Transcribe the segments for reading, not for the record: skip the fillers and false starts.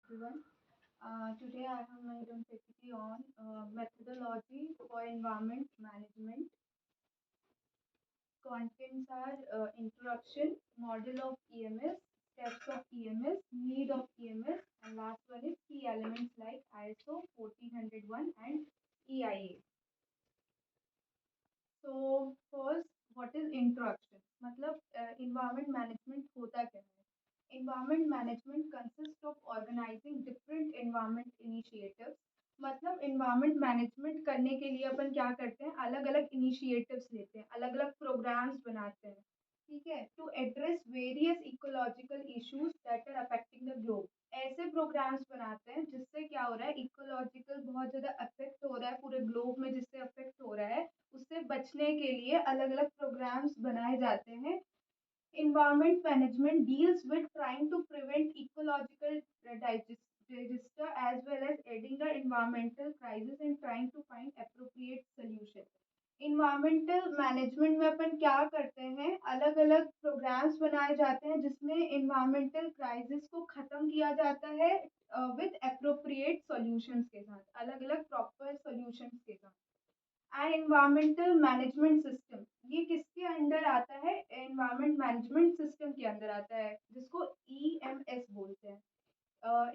everyone. Today I have my own PPT on methodology for environment management. Contents are introduction, model of EMS, steps of EMS, need of EMS, and last one is key elements like ISO 1401 and EIA. So first, what is introduction? मतलब environment management होता क्या है? Environment management consists of organizing different environment initiatives. मतलब environment management करने के लिए अपन क्या करते हैं, अलग अलग initiatives लेते हैं, अलग अलग programs बनाते हैं, ठीक है, to address various ecological issues that are affecting the globe. ऐसे प्रोग्राम्स बनाते हैं जिससे क्या हो रहा है, इकोलॉजिकल बहुत ज्यादा अफेक्ट हो रहा है पूरे ग्लोब में, जिससे अफेक्ट हो रहा है उससे बचने के लिए अलग अलग प्रोग्राम्स बनाए जाते हैं. Environment management deals with trying to prevent ecological disaster as well as aiding the environmental crisis and trying to find appropriate solution. Environmental management में अपन क्या करते हैं, अलग अलग प्रोग्राम्स बनाए जाते हैं जिसमें इन्वायरमेंटल क्राइसिस को खत्म किया जाता है विद अप्रोप्रिएट सॉल्यूशंस के साथ, अलग अलग प्रॉपर सॉल्यूशंस के साथ. एंड एनवायरमेंटल मैनेजमेंट सिस्टम, ये किसके अंडर आता है, एनवायरमेंट मैनेजमेंट सिस्टम के अंदर आता है, जिसको EMS बोलते हैं.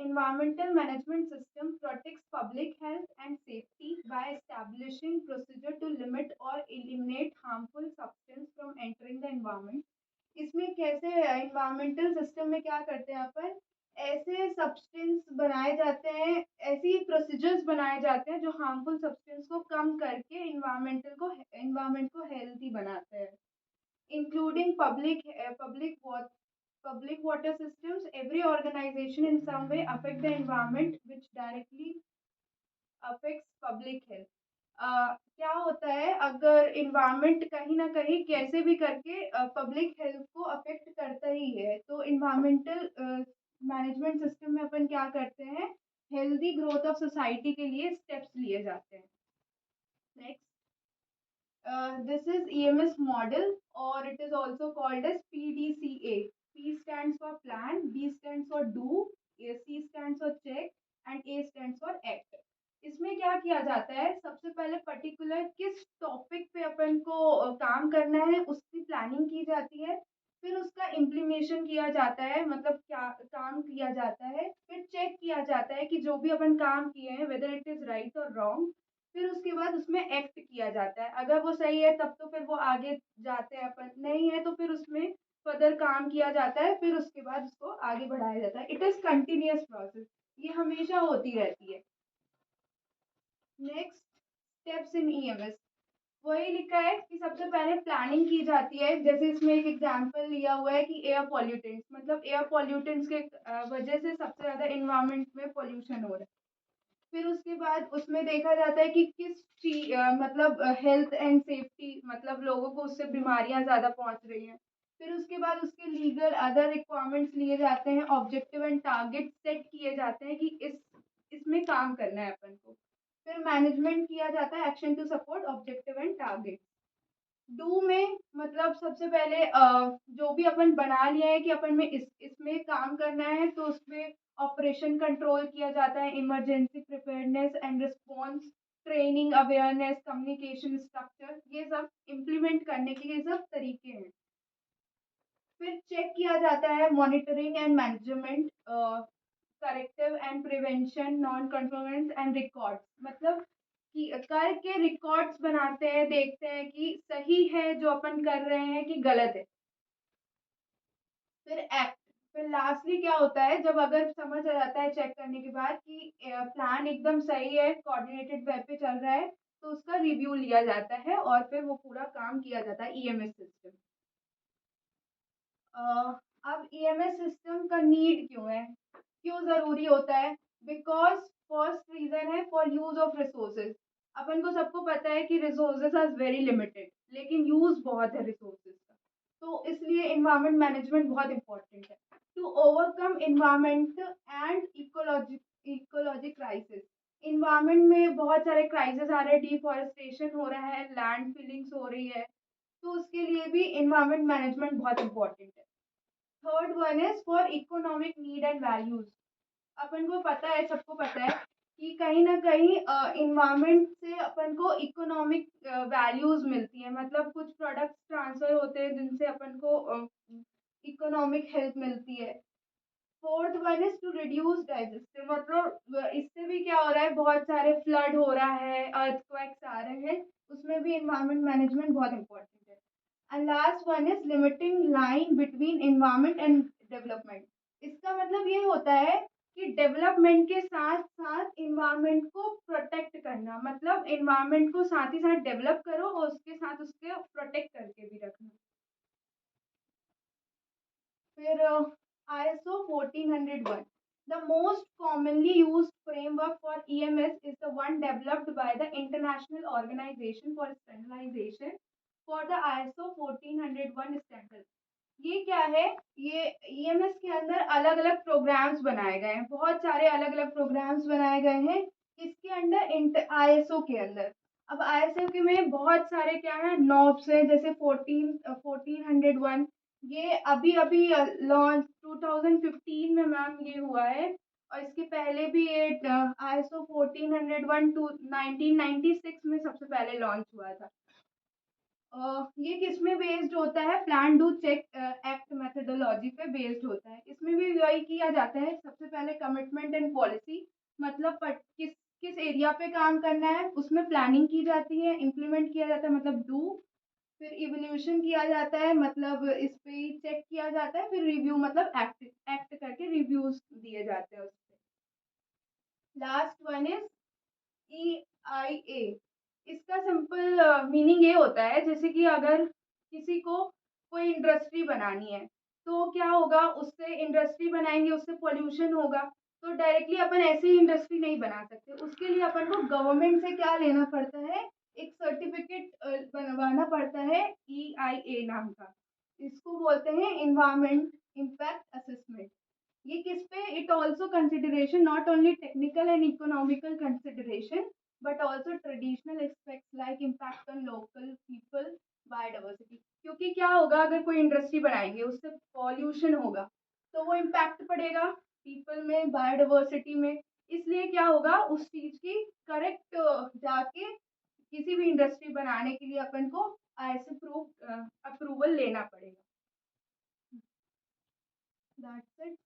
Environmental management system protects public health and safety by establishing procedure to limit or eliminate harmful substance from entering the environment. इसमें कैसे environmental system में क्या करते हैं अपन, ऐसे सब्सटेंस बनाए जाते हैं, ऐसी प्रोसीजर्स बनाए जाते हैं जो हार्मफुल सब्सटेंस को कम करके इन्वायरमेंट को हेल्दी बनाते हैं, including public water systems. Every organization in some way affect the environment which directly affects public health. क्या होता है, अगर इन्वायरमेंट कहीं ना कहीं कैसे भी करके पब्लिक हेल्थ को अफेक्ट करता ही है, तो इन्वायरमेंटल मैनेजमेंट सिस्टम में अपन क्या करते हैं, हेल्दी ग्रोथ ऑफ सोसाइटी के लिए स्टेप्स लिए जाते हैं. Next, this is EMS model, or it is also called as PDCA. P stands for plan, D stands for do, C stands for check, and A stands for act. इसमें क्या किया जाता है, सबसे पहले पर्टिकुलर किस टॉपिक पे अपन को काम करना है उसकी प्लानिंग की जाती है, फिर उसका इम्प्लीमेशन किया जाता है, मतलब क्या काम किया जाता है, फिर चेक किया जाता है कि जो भी अपन काम किए हैं वेदर इट इज राइट और रॉन्ग, फिर उसके बाद उसमें एक्ट किया जाता है, अगर वो सही है तब तो फिर वो आगे जाते हैं, अपन नहीं है तो फिर उसमें फर्दर काम किया जाता है, फिर उसके बाद उसको आगे बढ़ाया जाता है. इट इज कंटिन्यूअस प्रोसेस, ये हमेशा होती रहती है. Next, steps in EMS. वही लिखा है कि सबसे पहले प्लानिंग की जाती है, जैसे इसमें एक एग्जांपल लिया हुआ है कि एयर पॉल्यूटेंट्स, मतलब एयर पॉल्यूटेंट्स के वजह से सबसे ज्यादा इन्वायरमेंट में पॉल्यूशन हो रहा है. फिर उसके बाद उसमें देखा जाता है कि किस चीज मतलब हेल्थ एंड सेफ्टी, मतलब लोगों को उससे बीमारियां ज्यादा पहुंच रही हैं. फिर उसके बाद उसके लीगल अदर रिक्वायरमेंट्स लिए जाते हैं, ऑब्जेक्टिव एंड टारगेट सेट किए जाते हैं कि इसमें काम करना है अपन को. फिर मैनेजमेंट किया जाता है, action to support objective and target. Do में मतलब सबसे पहले जो भी अपन बना लिया है कि अपन में इसमें काम करना है, तो उसमें ऑपरेशन कंट्रोल किया जाता है, emergency preparedness and response, training, awareness, communication structure, ये सब इम्प्लीमेंट करने के ये सब तरीके हैं. फिर चेक किया जाता है, monitoring and management, corrective and prevention, non conformance and record, मतलब कि करके रिकॉर्ड्स बनाते हैं, देखते हैं कि सही है जो अपन कर रहे हैं कि गलत है. फिर एक्ट. फिर लास्टली क्या होता है, जब अगर समझ आ जाता है चेक करने के बाद कि प्लान एकदम सही है, कोऑर्डिनेटेड वेब पे चल रहा है, तो उसका रिव्यू लिया जाता है और फिर वो पूरा काम किया जाता है EMS सिस्टम. अब EMS सिस्टम का नीड क्यों है, क्यों जरूरी होता है, बिकॉज फर्स्ट रीजन है फॉर यूज ऑफ रिसोर्सेज. अपन को सबको पता है कि रिसोर्सेज आर वेरी लिमिटेड, लेकिन यूज बहुत है रिसोर्सेज का, तो इसलिए इन्वायरमेंट मैनेजमेंट बहुत इंपॉर्टेंट है. To overcome environment and ecology crisis, environment में बहुत सारे क्राइसिस आ रहे हैं, डिफॉरेस्टेशन हो रहा है, लैंड फिलिंग्स हो रही है, तो उसके लिए भी इन्वायरमेंट मैनेजमेंट बहुत इंपॉर्टेंट है. Third one is for economic need and values. अपन को पता है, सबको पता है कि कहीं ना कहीं इन्वायरमेंट से अपन को इकोनॉमिक वैल्यूज मिलती है, मतलब कुछ प्रोडक्ट्स ट्रांसफर होते हैं जिनसे अपन को इकोनॉमिक हेल्प मिलती है। Fourth one is to reduce digestive, मतलब इससे भी क्या हो रहा है, बहुत सारे फ्लड हो रहा है, अर्थक्वेक्स आ रहे हैं, उसमें भी इन्वायरमेंट मैनेजमेंट बहुत इंपॉर्टेंट है। And last one is limiting line between environment and development. इसका मतलब ये होता है कि डेवलपमेंट के साथ साथ इन्वायरमेंट को प्रोटेक्ट करना, मतलब इन्वायरमेंट को साथ ही साथ डेवलप करो और उसके साथ उसके प्रोटेक्ट करके भी रखना। फिर ISO 1401, the most commonly used framework for EMS is the one developed by the International Organization for Standardization for the ISO 1401 standard। ये क्या है, ये EMS के अंदर अलग अलग प्रोग्राम्स बनाए गए हैं, बहुत सारे अलग अलग प्रोग्राम्स बनाए गए हैं इसके अंदर, ISO के अंदर। अब ISO के में बहुत सारे क्या है, नॉब्स हैं, जैसे 1401, ये अभी अभी लॉन्च 2015 में मैम ये हुआ है, और इसके पहले भी ये ISO 1401 टू 1996 में सबसे पहले लॉन्च हुआ था। ये किस में बेस्ड होता है, plan do check act methodology पे बेस्ड होता है। इसमें भी वही किया जाता है, सबसे पहले कमिटमेंट एंड पॉलिसी, मतलब किस किस एरिया पे काम करना है उसमें प्लानिंग की जाती है, इम्प्लीमेंट किया जाता है मतलब डू, फिर इवोल्यूशन किया जाता है, मतलब इस पे चेक किया जाता है, फिर रिव्यू मतलब एक्ट एक्ट करके रिव्यूज दिए जाते हैं उस पे। Last one is EIA। इसका सिंपल मीनिंग ये होता है, जैसे कि अगर किसी को कोई इंडस्ट्री बनानी है तो क्या होगा, उससे इंडस्ट्री बनाएंगे उससे पोल्यूशन होगा, तो डायरेक्टली अपन ऐसे ही इंडस्ट्री नहीं बना सकते, उसके लिए अपन को गवर्नमेंट से क्या लेना पड़ता है, एक सर्टिफिकेट बनवाना पड़ता है, EIA नाम का। इसको बोलते हैं इन्वायरमेंट इम्पैक्ट असेसमेंट। ये किस पे, it also consideration not only technical and economical consideration but also traditional aspects like impact on local people, biodiversity. क्योंकि क्या होगा, अगर कोई इंडस्ट्री बनाएंगे उससे पॉल्यूशन होगा तो वो इम्पैक्ट पड़ेगा पीपल में, बायोडाइवर्सिटी में, इसलिए क्या होगा, उस चीज की करेक्ट जाके किसी भी इंडस्ट्री बनाने के लिए अपन को ऐसे अप्रूवल लेना पड़ेगा। That's it.